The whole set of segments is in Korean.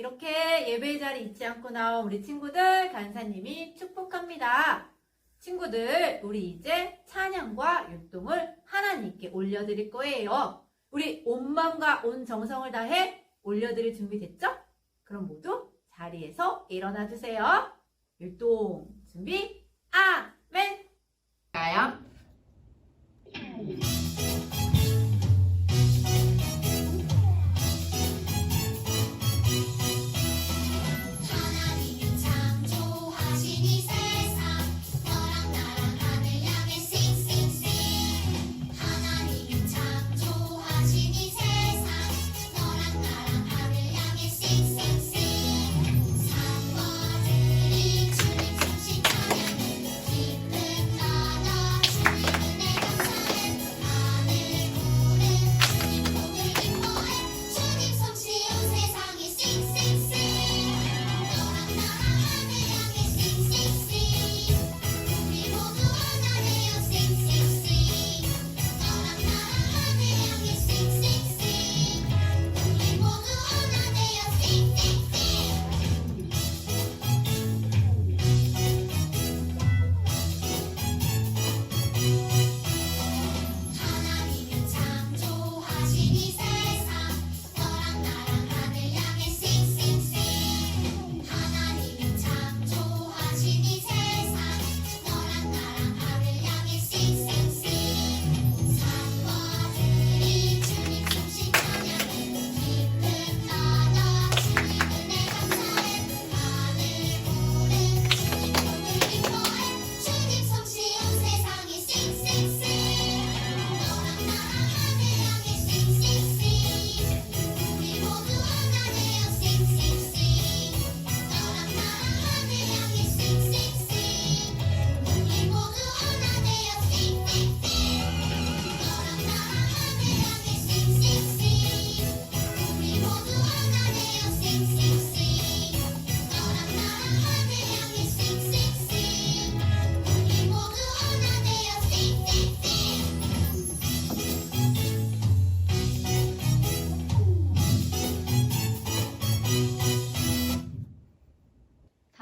이렇게 예배의 자리 잊지 않고 나온 우리 친구들 간사님이 축복합니다. 친구들, 우리 이제 찬양과 율동을 하나님께 올려드릴 거예요. 우리 온 마음과 온 정성을 다해 올려드릴 준비 됐죠? 그럼 모두 자리에서 일어나 주세요. 율동 준비, 아멘! 가요.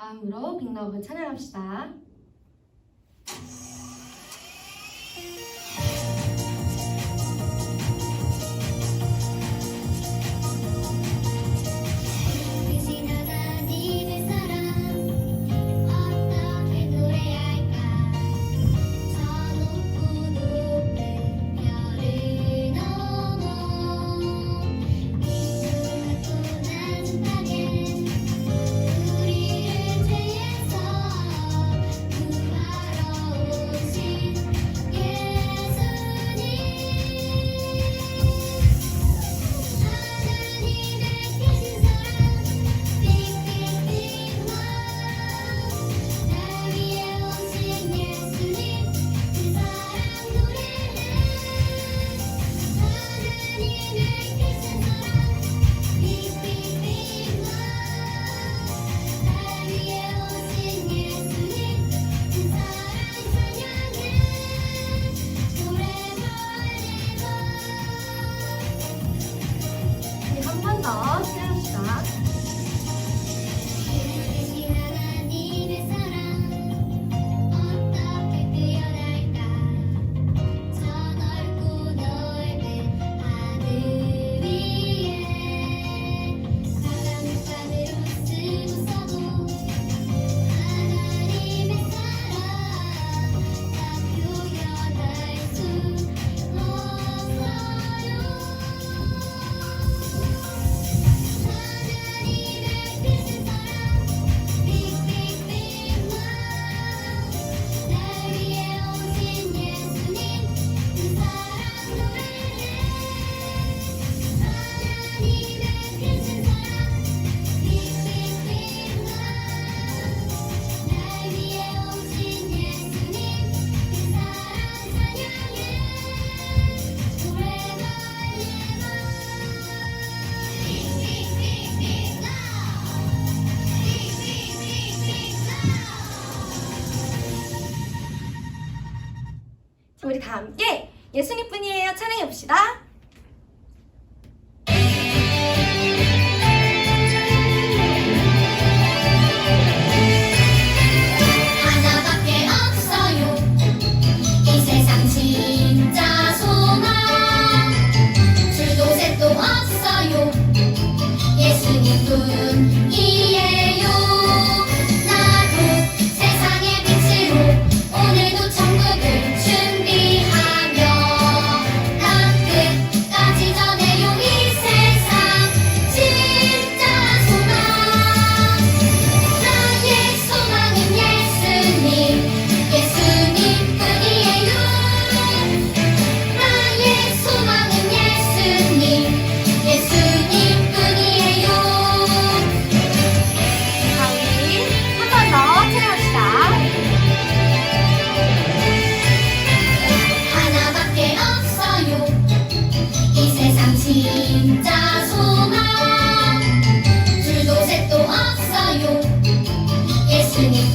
다음으로 빅러브 찬양합시다. 우리 다 함께 예수님뿐이에요 찬양해 봅시다.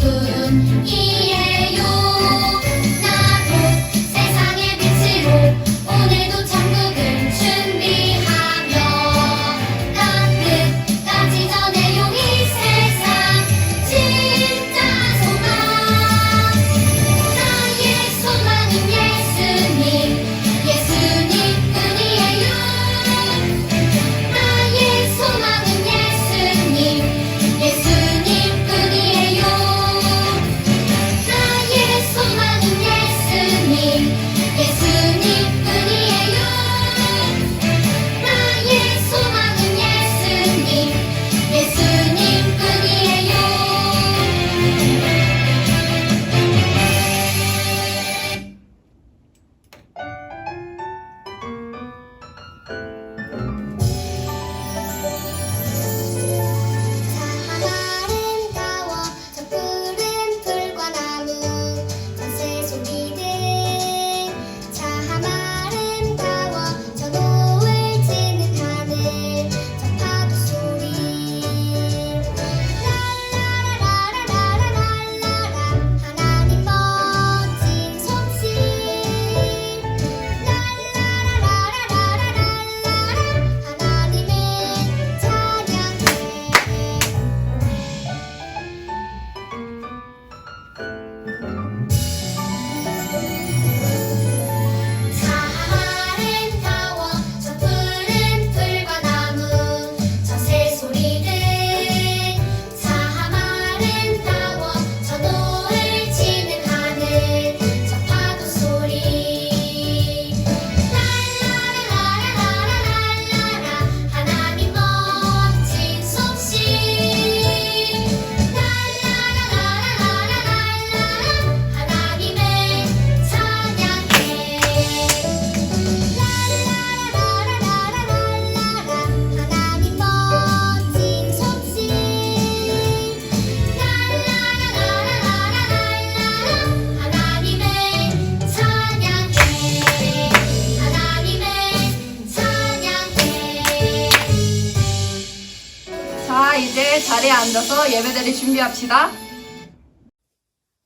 예수님뿐이에요. 나도 세상의 빛으로 오늘도 천국을 준비하며 끝까지 전해요 이 세상 진짜 소망. 나의 소망은 예수님, 예수님뿐이에요. 나의 소망은 예수님, 예수님뿐이에요. 나의 소망은 예수님, 예수님뿐이에요. 나의 소망은 예수님, 예수님뿐이에요. 참 아름다워 저 푸른 풀과 나무 저 새소리들. 참 아름다워 저 노을 지는 하늘 저 파도 소리. 랄라라라라라라라 하나님 멋진 솜씨. 랄라라라라라라라 하나님의 찬양해. 참 아름다워 저 푸른 풀과 나무 저 새소리들. 참 아름다워 저 노을 지는 하늘 저 파도 소리. 랄라라라라라라라 하나님 멋진 솜씨. 랄라라라라라라라 하나님의 찬양해. 랄라라라라라라라 하나님 멋진 솜씨. 랄라라라라라라라 하나님의 찬양해. 하나님의 찬양해. 자, 이제 자리에 앉아서 예배드릴 준비합시다.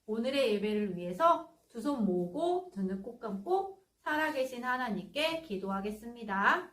오늘의 예배를 위해서 두 손 모으고 두 눈 꼭 감고 살아계신 하나님께 기도하겠습니다.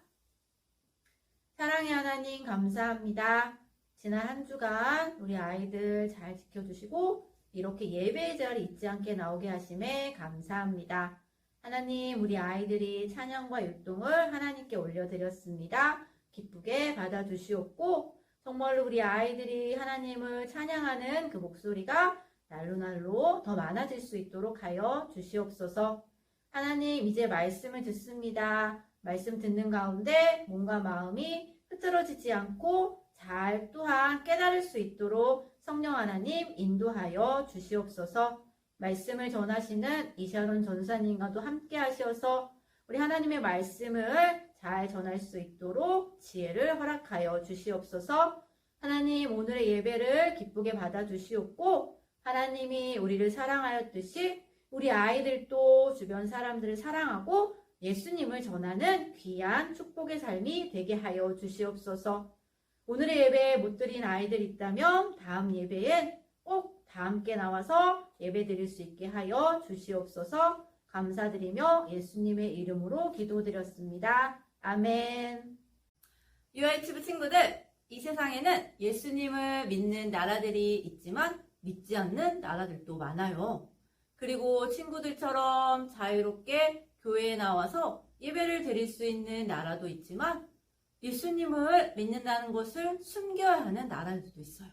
사랑의 하나님 감사합니다. 지난 한 주간 우리 아이들 잘 지켜주시고 이렇게 예배의 자리 잊지 않게 나오게 하심에 감사합니다. 하나님, 우리 아이들이 찬양과 율동을 하나님께 올려드렸습니다. 기쁘게 받아주시옵고 정말로 우리 아이들이 하나님을 찬양하는 그 목소리가 날로 더 많아질 수 있도록 하여 주시옵소서. 하나님, 이제 말씀을 듣습니다. 말씀 듣는 가운데 몸과 마음이 흐트러지지 않고 잘 또한 깨달을 수 있도록 성령 하나님 인도하여 주시옵소서. 말씀을 전하시는 이샤론 전사님과도 함께 하셔서 우리 하나님의 말씀을 잘 전할 수 있도록 지혜를 허락하여 주시옵소서. 하나님, 오늘의 예배를 기쁘게 받아주시옵고 하나님이 우리를 사랑하였듯이 우리 아이들도 주변 사람들을 사랑하고 예수님을 전하는 귀한 축복의 삶이 되게 하여 주시옵소서. 오늘의 예배에 못 드린 아이들 있다면 다음 예배엔 꼭 다 함께 나와서 예배 드릴 수 있게 하여 주시옵소서. 감사드리며 예수님의 이름으로 기도드렸습니다. 아멘. 유아유치부 친구들, 이 세상에는 예수님을 믿는 나라들이 있지만 믿지 않는 나라들도 많아요. 그리고 친구들처럼 자유롭게 교회에 나와서 예배를 드릴 수 있는 나라도 있지만 예수님을 믿는다는 것을 숨겨야 하는 나라들도 있어요.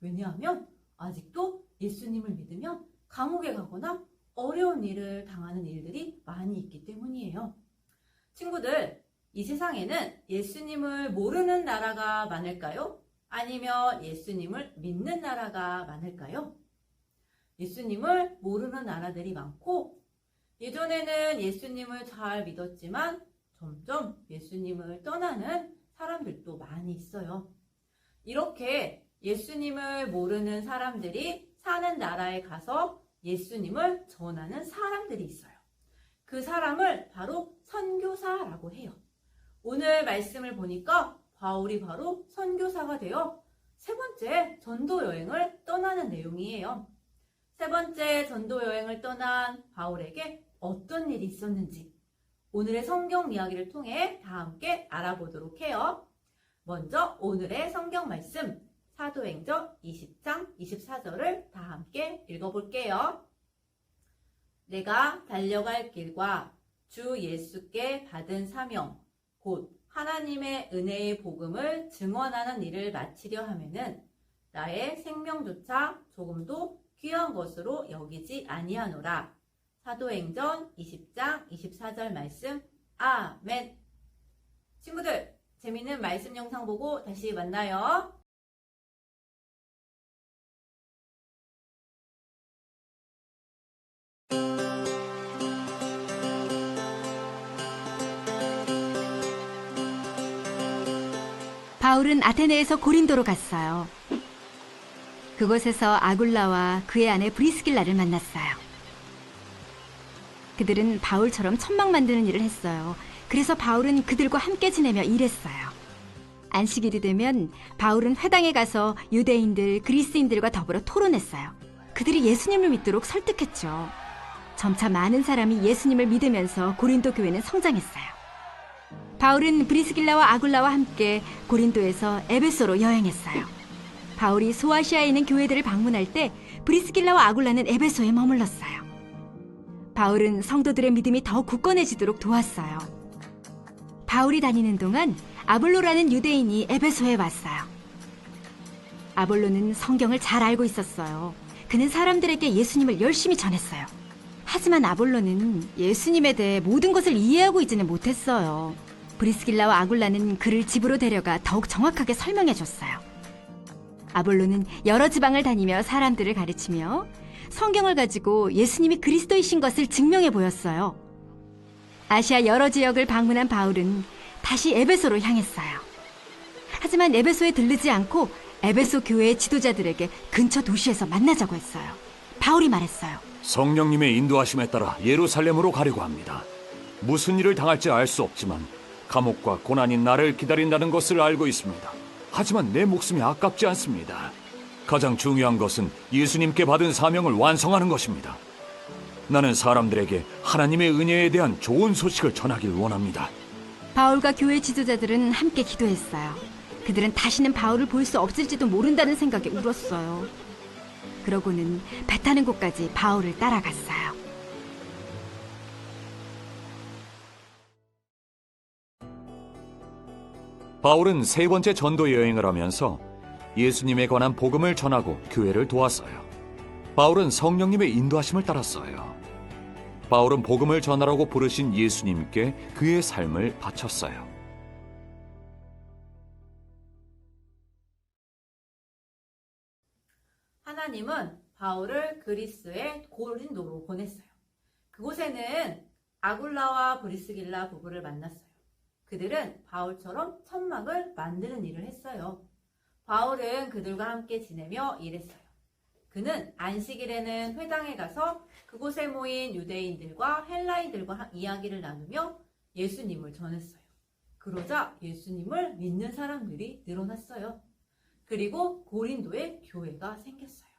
왜냐하면 아직도 예수님을 믿으면 감옥에 가거나 어려운 일을 당하는 일들이 많이 있기 때문이에요. 친구들, 이 세상에는 예수님을 모르는 나라가 많을까요? 아니면 예수님을 믿는 나라가 많을까요? 예수님을 모르는 나라들이 많고 예전에는 예수님을 잘 믿었지만 점점 예수님을 떠나는 사람들도 많이 있어요. 이렇게 예수님을 모르는 사람들이 사는 나라에 가서 예수님을 전하는 사람들이 있어요. 그 사람을 바로 선교사라고 해요. 오늘 말씀을 보니까 바울이 바로 선교사가 되어 세 번째 전도 여행을 떠나는 내용이에요. 세 번째 전도 여행을 떠난 바울에게 어떤 일이 있었는지 오늘의 성경 이야기를 통해 다 함께 알아보도록 해요. 먼저 오늘의 성경 말씀 사도행전 20장 24절을 다 함께 읽어볼게요. 내가 달려갈 길과 주 예수께 받은 사명 곧 하나님의 은혜의 복음을 증언하는 일을 마치려 하면은 나의 생명조차 조금도 귀한 것으로 여기지 아니하노라. 사도행전 20장 24절 말씀. 아멘. 친구들, 재미있는 말씀 영상 보고 다시 만나요. 바울은 아테네에서 고린도로 갔어요. 그곳에서 아굴라와 그의 아내 브리스길라를 만났어요. 그들은 바울처럼 천막 만드는 일을 했어요. 그래서 바울은 그들과 함께 지내며 일했어요. 안식일이 되면 바울은 회당에 가서 유대인들, 그리스인들과 더불어 토론했어요. 그들이 예수님을 믿도록 설득했죠. 점차 많은 사람이 예수님을 믿으면서 고린도 교회는 성장했어요. 바울은 브리스길라와 아굴라와 함께 고린도에서 에베소로 여행했어요. 바울이 소아시아에 있는 교회들을 방문할 때 브리스길라와 아굴라는 에베소에 머물렀어요. 바울은 성도들의 믿음이 더 굳건해지도록 도왔어요. 바울이 다니는 동안 아볼로라는 유대인이 에베소에 왔어요. 아볼로는 성경을 잘 알고 있었어요. 그는 사람들에게 예수님을 열심히 전했어요. 하지만 아볼로는 예수님에 대해 모든 것을 이해하고 있지는 못했어요. 브리스길라와 아굴라는 그를 집으로 데려가 더욱 정확하게 설명해줬어요. 아볼로는 여러 지방을 다니며 사람들을 가르치며 성경을 가지고 예수님이 그리스도이신 것을 증명해 보였어요. 아시아 여러 지역을 방문한 바울은 다시 에베소로 향했어요. 하지만 에베소에 들르지 않고 에베소 교회의 지도자들에게 근처 도시에서 만나자고 했어요. 바울이 말했어요. 성령님의 인도하심에 따라 예루살렘으로 가려고 합니다. 무슨 일을 당할지 알 수 없지만 감옥과 고난이 나를 기다린다는 것을 알고 있습니다. 하지만 내 목숨이 아깝지 않습니다. 가장 중요한 것은 예수님께 받은 사명을 완성하는 것입니다. 나는 사람들에게 하나님의 은혜에 대한 좋은 소식을 전하길 원합니다. 바울과 교회 지도자들은 함께 기도했어요. 그들은 다시는 바울을 볼 수 없을지도 모른다는 생각에 울었어요. 그러고는 배 타는 곳까지 바울을 따라갔어요. 바울은 세 번째 전도 여행을 하면서 예수님에 관한 복음을 전하고 교회를 도왔어요. 바울은 성령님의 인도하심을 따랐어요. 바울은 복음을 전하라고 부르신 예수님께 그의 삶을 바쳤어요. 하나님은 바울을 그리스의 고린도로 보냈어요. 그곳에는 아굴라와 브리스길라 부부를 만났어요. 그들은 바울처럼 천막을 만드는 일을 했어요. 바울은 그들과 함께 지내며 일했어요. 그는 안식일에는 회당에 가서 그곳에 모인 유대인들과 헬라인들과 이야기를 나누며 예수님을 전했어요. 그러자 예수님을 믿는 사람들이 늘어났어요. 그리고 고린도에 교회가 생겼어요.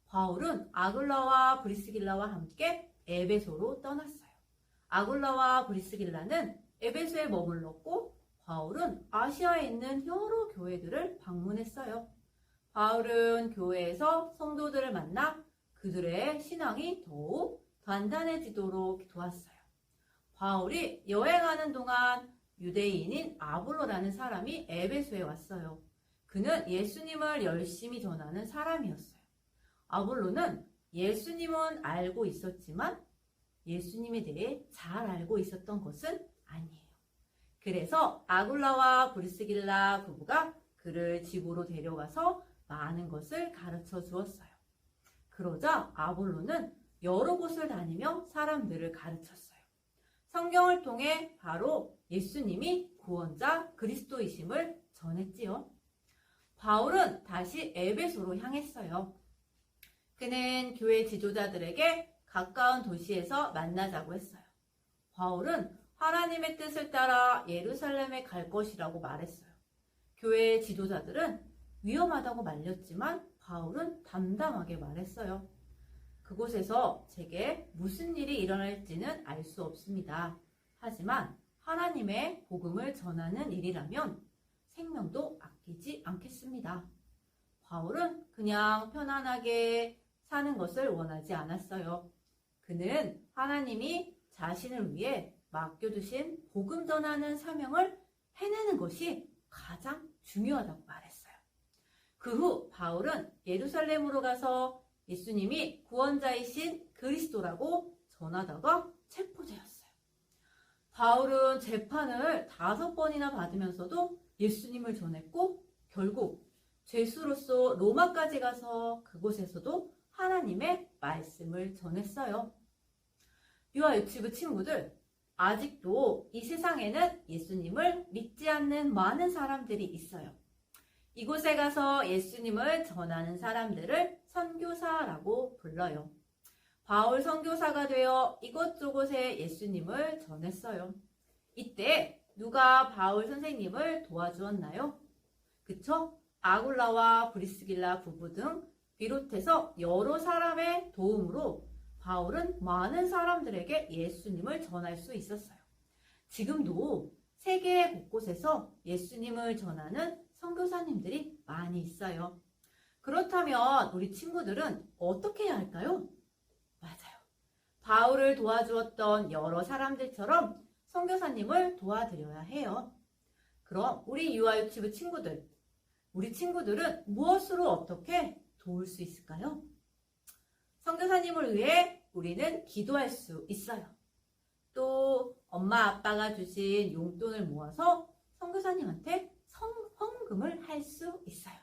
바울은 아굴라와 브리스길라와 함께 에베소로 떠났어요. 아굴라와 브리스길라는 에베소에 머물렀고 바울은 아시아에 있는 여러 교회들을 방문했어요. 바울은 교회에서 성도들을 만나 그들의 신앙이 더욱 단단해지도록 도왔어요. 바울이 여행하는 동안 유대인인 아볼로라는 사람이 에베소에 왔어요. 그는 예수님을 열심히 전하는 사람이었어요. 아볼로는 예수님은 알고 있었지만 예수님에 대해 잘 알고 있었던 것은 아니에요. 그래서 아굴라와 브리스길라 부부가 그를 집으로 데려가서 많은 것을 가르쳐 주었어요. 그러자 아볼로는 여러 곳을 다니며 사람들을 가르쳤어요. 성경을 통해 바로 예수님이 구원자 그리스도이심을 전했지요. 바울은 다시 에베소로 향했어요. 그는 교회 지도자들에게 가까운 도시에서 만나자고 했어요. 바울은 하나님의 뜻을 따라 예루살렘에 갈 것이라고 말했어요. 교회 지도자들은 위험하다고 말렸지만 바울은 담담하게 말했어요. 그곳에서 제게 무슨 일이 일어날지는 알 수 없습니다. 하지만 하나님의 복음을 전하는 일이라면 생명도 아끼지 않겠습니다. 바울은 그냥 편안하게 사는 것을 원하지 않았어요. 그는 하나님이 자신을 위해 맡겨두신 복음 전하는 사명을 해내는 것이 가장 중요하다고 말했어요. 그 후 바울은 예루살렘으로 가서 예수님이 구원자이신 그리스도라고 전하다가 체포되었어요. 바울은 재판을 5번이나 받으면서도 예수님을 전했고 결국 죄수로서 로마까지 가서 그곳에서도 하나님의 말씀을 전했어요. 유아 유치부 친구들, 아직도 이 세상에는 예수님을 믿지 않는 많은 사람들이 있어요. 이곳에 가서 예수님을 전하는 사람들을 선교사라고 불러요. 바울 선교사가 되어 이곳저곳에 예수님을 전했어요. 이때 누가 바울 선생님을 도와주었나요? 그쵸? 아굴라와 브리스길라 부부 등 비롯해서 여러 사람의 도움으로 바울은 많은 사람들에게 예수님을 전할 수 있었어요. 지금도 세계 곳곳에서 예수님을 전하는 선교사님들이 많이 있어요. 그렇다면 우리 친구들은 어떻게 해야 할까요? 맞아요. 바울을 도와주었던 여러 사람들처럼 선교사님을 도와드려야 해요. 그럼 우리 유아유치부 친구들, 우리 친구들은 무엇으로 어떻게 도울 수 있을까요? 선교사님을 위해 우리는 기도할 수 있어요. 또 엄마 아빠가 주신 용돈을 모아서 선교사님한테 헌금을 할 수 있어요.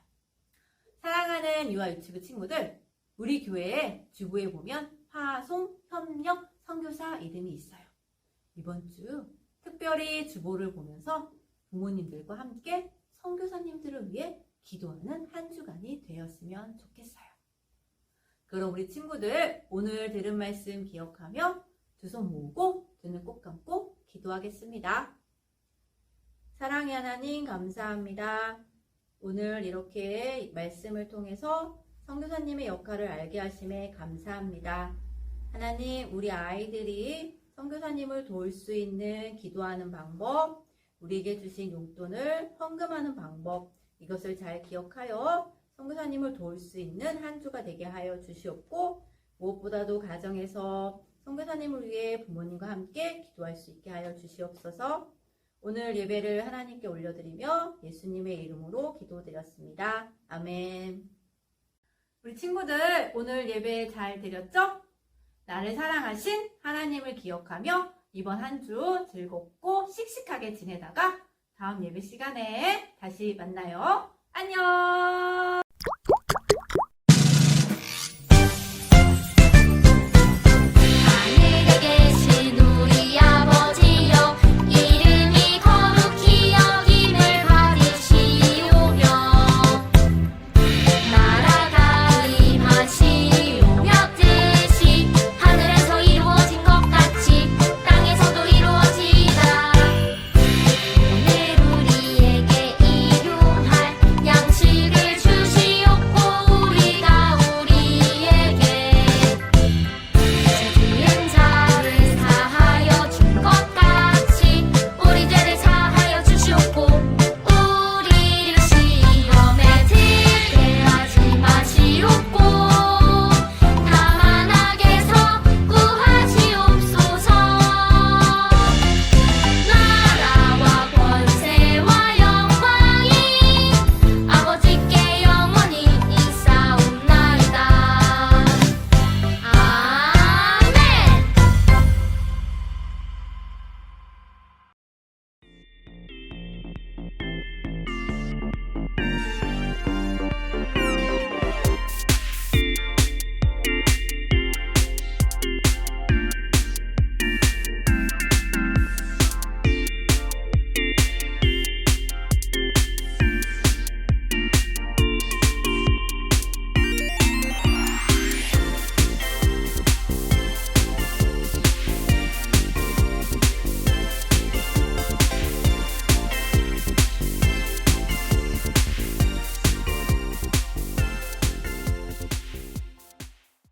사랑하는 유아유치부 친구들, 우리 교회의 주보에 보면 화송 협력 선교사 이름이 있어요. 이번 주 특별히 주보를 보면서 부모님들과 함께 선교사님들을 위해 기도하는 한 주간이 되었으면 좋겠어요. 그럼 우리 친구들 오늘 들은 말씀 기억하며 두 손 모으고 두 눈 꼭 감고 기도하겠습니다. 사랑의 하나님 감사합니다. 오늘 이렇게 말씀을 통해서 선교사님의 역할을 알게 하심에 감사합니다. 하나님, 우리 아이들이 선교사님을 도울 수 있는 기도하는 방법, 우리에게 주신 용돈을 헌금하는 방법, 이것을 잘 기억하여 선교사님을 도울 수 있는 한 주가 되게 하여 주시옵고, 무엇보다도 가정에서 선교사님을 위해 부모님과 함께 기도할 수 있게 하여 주시옵소서. 오늘 예배를 하나님께 올려드리며 예수님의 이름으로 기도드렸습니다. 아멘. 우리 친구들 오늘 예배 잘 드렸죠? 나를 사랑하신 하나님을 기억하며 이번 한 주 즐겁고 씩씩하게 지내다가 다음 예배 시간에 다시 만나요. 안녕.